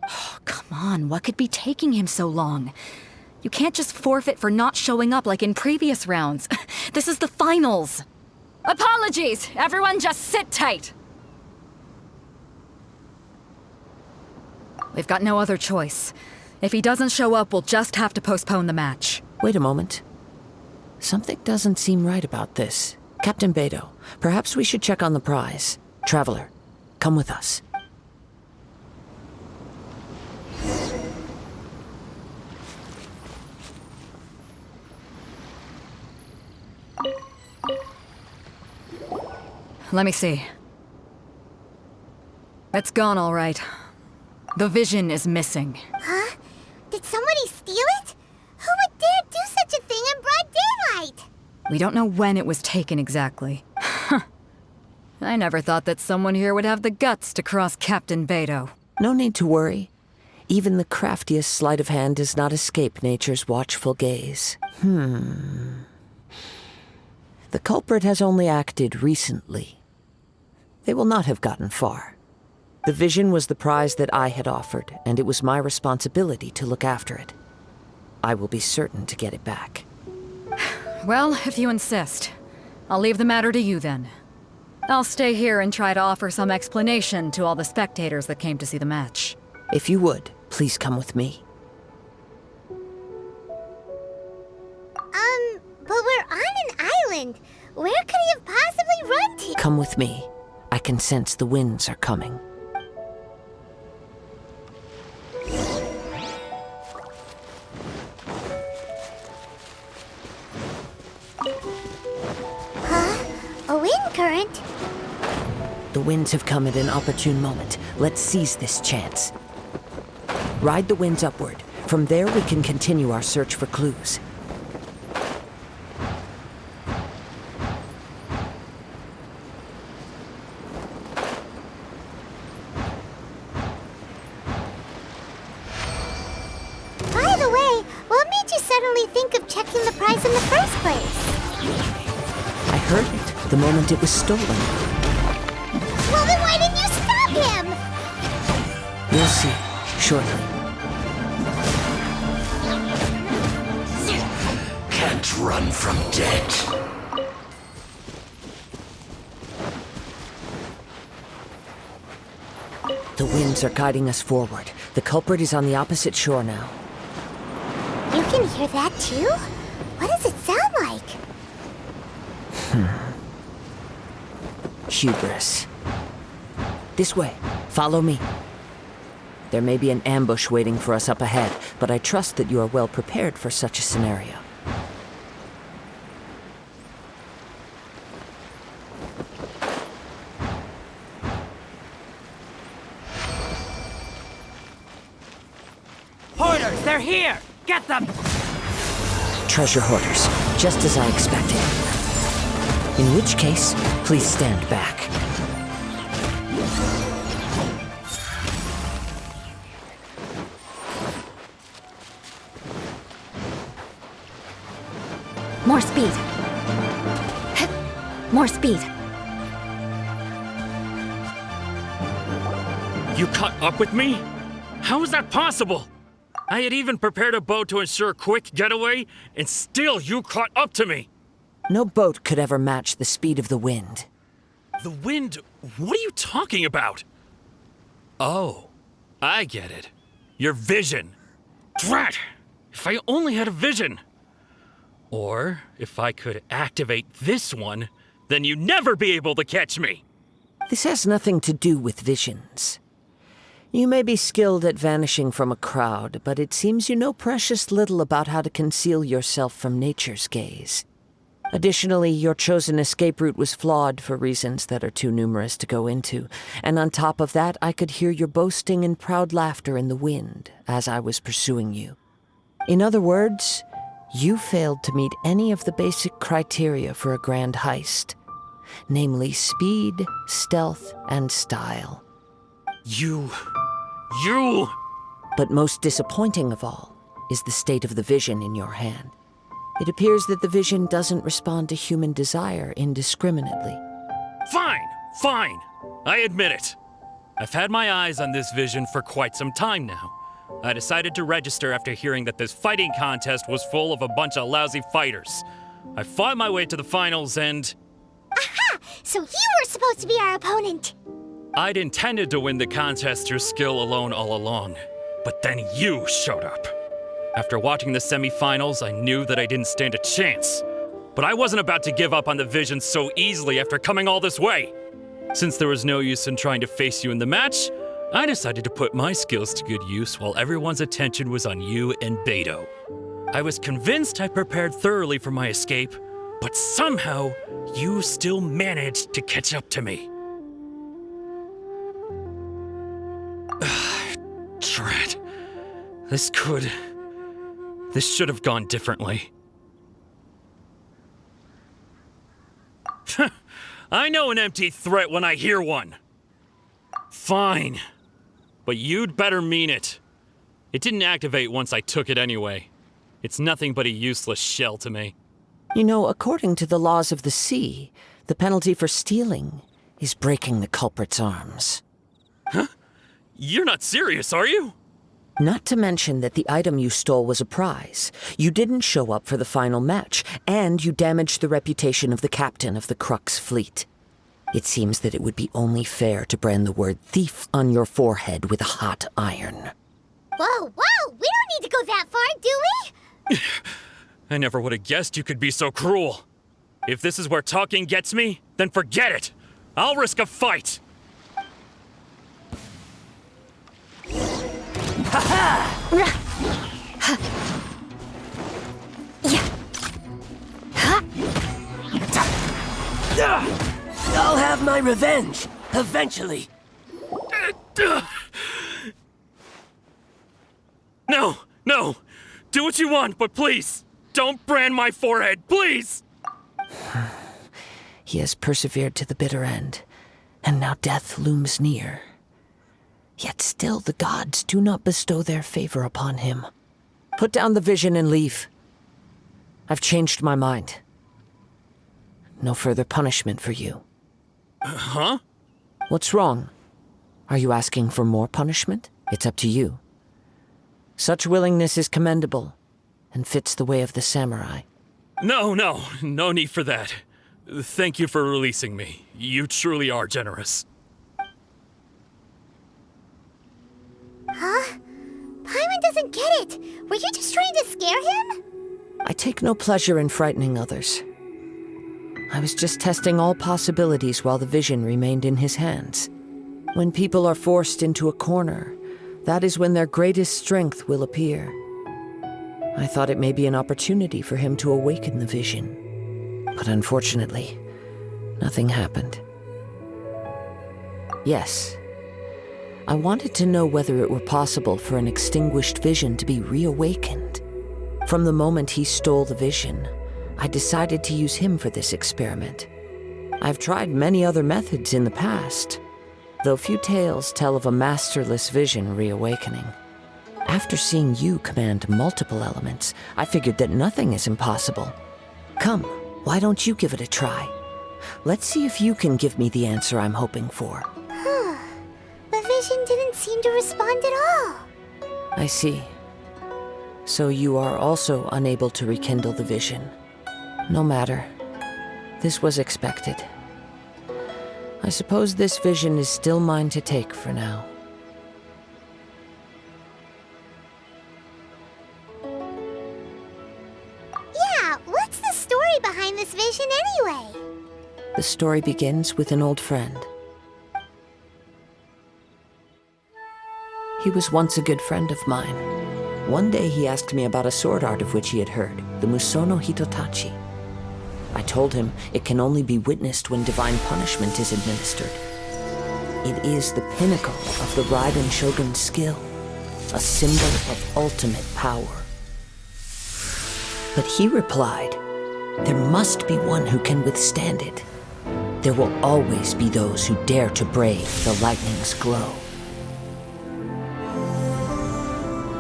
Oh, come on, what could be taking him so long? You can't just forfeit for not showing up like in previous rounds. This is the finals. Apologies, everyone just sit tight. We've got no other choice. If he doesn't show up, we'll just have to postpone the match. Wait a moment. Something doesn't seem right about this. Captain Beidou, perhaps we should check on the prize. Traveler, come with us. Let me see. It's gone all right. The vision is missing. Huh? Did somebody steal it? Who would dare do such a thing in broad daylight? We don't know when it was taken exactly. I never thought that someone here would have the guts to cross Captain Beidou. No need to worry. Even the craftiest sleight of hand does not escape nature's watchful gaze. The culprit has only acted recently. They will not have gotten far. The vision was the prize that I had offered, and it was my responsibility to look after it. I will be certain to get it back. Well, if you insist. I'll leave the matter to you then. I'll stay here and try to offer some explanation to all the spectators that came to see the match. If you would, please come with me. But we're on an island. Where could he have possibly run to? Come with me. I can sense the winds are coming. Huh? A wind current? The winds have come at an opportune moment. Let's seize this chance. Ride the winds upward. From there, we can continue our search for clues. By the way, what made you suddenly think of checking the prize in the first place? I heard it the moment it was stolen. Well, then why didn't you stop him? You'll see, shortly. Can't run from death. The winds are guiding us forward. The culprit is on the opposite shore now. You can hear that too? What does it sound like? Hubris. This way. Follow me. There may be an ambush waiting for us up ahead, but I trust that you are well prepared for such a scenario. Hoarders, they're here! Get them! Treasure hoarders, just as I expected. In which case, please stand back. More speed. More speed. You caught up with me? How is that possible? I had even prepared a boat to ensure a quick getaway, and still you caught up to me. No boat could ever match the speed of the wind. The wind? What are you talking about? Oh, I get it. Your vision. Drat! If I only had a vision. Or, if I could activate this one, then you'd never be able to catch me. This has nothing to do with visions. You may be skilled at vanishing from a crowd, but it seems you know precious little about how to conceal yourself from nature's gaze. Additionally, your chosen escape route was flawed for reasons that are too numerous to go into, and on top of that, I could hear your boasting and proud laughter in the wind as I was pursuing you. In other words, you failed to meet any of the basic criteria for a grand heist, namely speed, stealth, and style. You... But most disappointing of all is the state of the vision in your hand. It appears that the vision doesn't respond to human desire indiscriminately. Fine. I admit it. I've had my eyes on this vision for quite some time now. I decided to register after hearing that this fighting contest was full of a bunch of lousy fighters. I fought my way to the finals and... Aha! So you were supposed to be our opponent! I'd intended to win the contest through skill alone all along, but then you showed up. After watching the semifinals, I knew that I didn't stand a chance. But I wasn't about to give up on the vision so easily after coming all this way. Since there was no use in trying to face you in the match, I decided to put my skills to good use while everyone's attention was on you and Beto. I was convinced I prepared thoroughly for my escape, but somehow you still managed to catch up to me. Drat. This should have gone differently. I know an empty threat when I hear one. Fine. But you'd better mean it. It didn't activate once I took it anyway. It's nothing but a useless shell to me. You know, according to the laws of the sea, the penalty for stealing is breaking the culprit's arms. Huh? You're not serious, are you? Not to mention that the item you stole was a prize. You didn't show up for the final match, and you damaged the reputation of the captain of the Crux fleet. It seems that it would be only fair to brand the word thief on your forehead with a hot iron. Whoa! We don't need to go that far, do we? I never would have guessed you could be so cruel. If this is where talking gets me, then forget it. I'll risk a fight. I'll have my revenge, eventually. No. Do what you want, but please, don't brand my forehead, please! He has persevered to the bitter end, and now death looms near. Yet still the gods do not bestow their favor upon him. Put down the vision and leave. I've changed my mind. No further punishment for you. Huh? What's wrong? Are you asking for more punishment? It's up to you. Such willingness is commendable, and fits the way of the samurai. No need for that. Thank you for releasing me. You truly are generous. Huh? Paimon doesn't get it. Were you just trying to scare him? I take no pleasure in frightening others. I was just testing all possibilities while the vision remained in his hands. When people are forced into a corner, that is when their greatest strength will appear. I thought it may be an opportunity for him to awaken the vision. But unfortunately, nothing happened. Yes, I wanted to know whether it were possible for an extinguished vision to be reawakened. From the moment he stole the vision, I decided to use him for this experiment. I've tried many other methods in the past, though few tales tell of a masterless vision reawakening. After seeing you command multiple elements, I figured that nothing is impossible. Come, why don't you give it a try? Let's see if you can give me the answer I'm hoping for. The vision didn't seem to respond at all. I see. So you are also unable to rekindle the vision. No matter. This was expected. I suppose this vision is still mine to take for now. Yeah, what's the story behind this vision anyway? The story begins with an old friend. He was once a good friend of mine. One day he asked me about a sword art of which he had heard, the Musono Hitotachi. I told him it can only be witnessed when divine punishment is administered. It is the pinnacle of the Raiden Shogun's skill, a symbol of ultimate power. But he replied, there must be one who can withstand it. There will always be those who dare to brave the lightning's glow.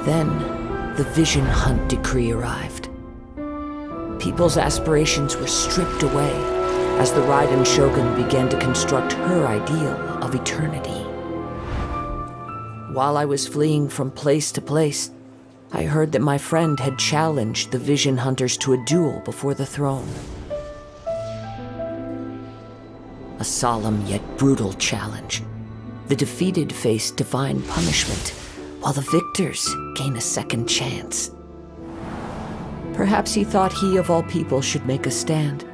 Then, the Vision Hunt decree arrived. People's aspirations were stripped away as the Raiden Shogun began to construct her ideal of eternity. While I was fleeing from place to place, I heard that my friend had challenged the Vision Hunters to a duel before the throne. A solemn yet brutal challenge. The defeated face divine punishment, while the victors gain a second chance. Perhaps he thought he of all people should make a stand.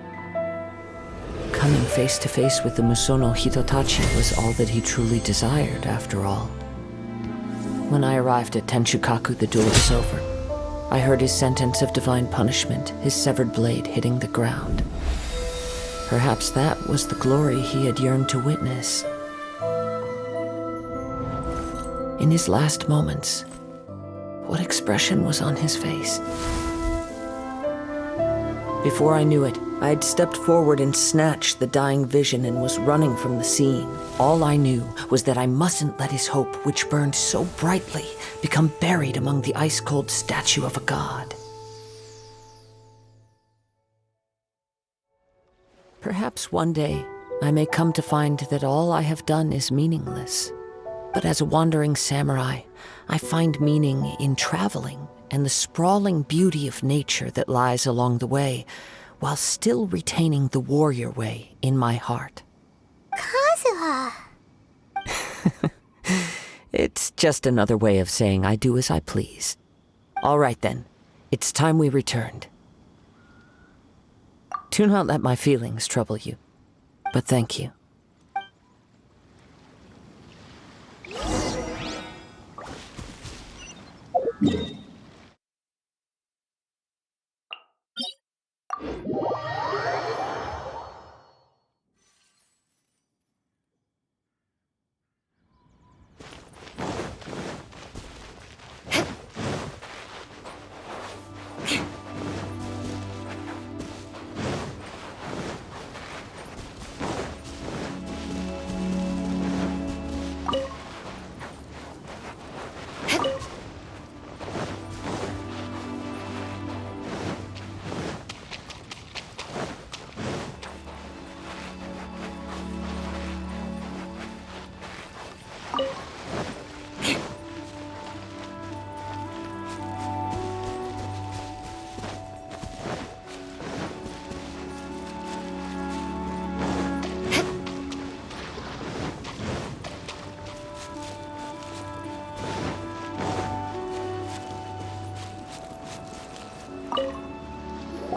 Coming face to face with the Musono Hitotachi was all that he truly desired, after all. When I arrived at Tenshukaku, the duel was over. I heard his sentence of divine punishment, his severed blade hitting the ground. Perhaps that was the glory he had yearned to witness. In his last moments, what expression was on his face? Before I knew it, I had stepped forward and snatched the dying vision and was running from the scene. All I knew was that I mustn't let his hope, which burned so brightly, become buried among the ice-cold statue of a god. Perhaps one day, I may come to find that all I have done is meaningless. But as a wandering samurai, I find meaning in traveling and the sprawling beauty of nature that lies along the way, while still retaining the warrior way in my heart. Kazuha! It's just another way of saying I do as I please. All right then, it's time we returned. Do not let my feelings trouble you, but thank you.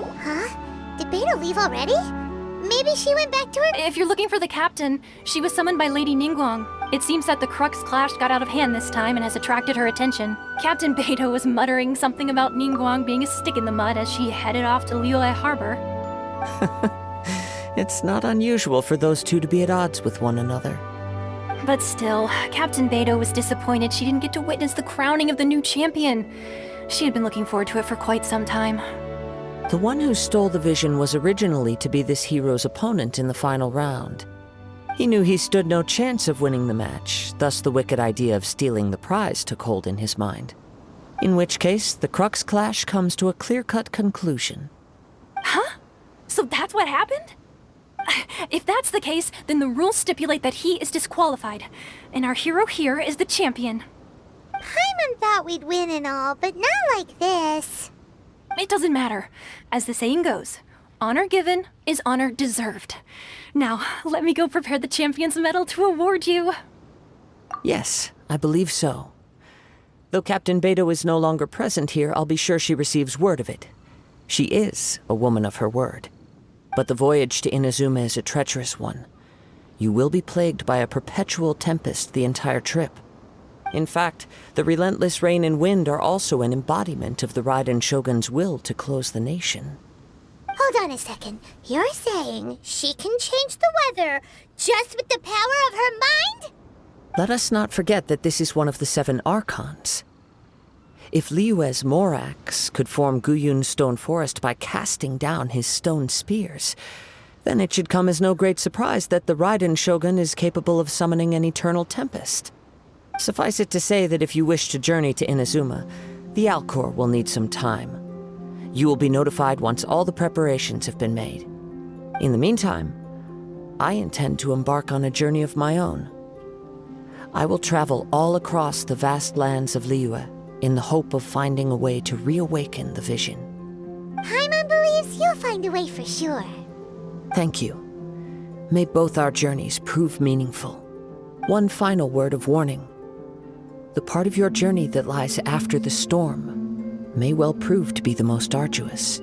Huh? Did Beta leave already? Maybe she went back to her... If you're looking for the captain, she was summoned by Lady Ningguang. It seems that the Crux clash got out of hand this time and has attracted her attention. Captain Beidou was muttering something about Ningguang being a stick in the mud as she headed off to Liyue Harbor. It's not unusual for those two to be at odds with one another. But still, Captain Beidou was disappointed she didn't get to witness the crowning of the new champion. She had been looking forward to it for quite some time. The one who stole the vision was originally to be this hero's opponent in the final round. He knew he stood no chance of winning the match, thus the wicked idea of stealing the prize took hold in his mind. In which case, the Crux clash comes to a clear-cut conclusion. Huh? So that's what happened? If that's the case, then the rules stipulate that he is disqualified, and our hero here is the champion. Paimon thought we'd win and all, but not like this. It doesn't matter. As the saying goes, honor given is honor deserved. Now, let me go prepare the champion's medal to award you. Yes, I believe so. Though Captain Beidou is no longer present here, I'll be sure she receives word of it. She is a woman of her word. But the voyage to Inazuma is a treacherous one. You will be plagued by a perpetual tempest the entire trip. In fact, the relentless rain and wind are also an embodiment of the Raiden Shogun's will to close the nation. Hold on a second. You're saying she can change the weather just with the power of her mind? Let us not forget that this is one of the 7 Archons. If Liyue's Morax could form Guyun's stone forest by casting down his stone spears, then it should come as no great surprise that the Raiden Shogun is capable of summoning an eternal tempest. Suffice it to say that if you wish to journey to Inazuma, the Alcor will need some time. You will be notified once all the preparations have been made. In the meantime, I intend to embark on a journey of my own. I will travel all across the vast lands of Liyue in the hope of finding a way to reawaken the vision. Paimon believes you'll find a way for sure. Thank you. May both our journeys prove meaningful. One final word of warning. The part of your journey that lies after the storm may well prove to be the most arduous.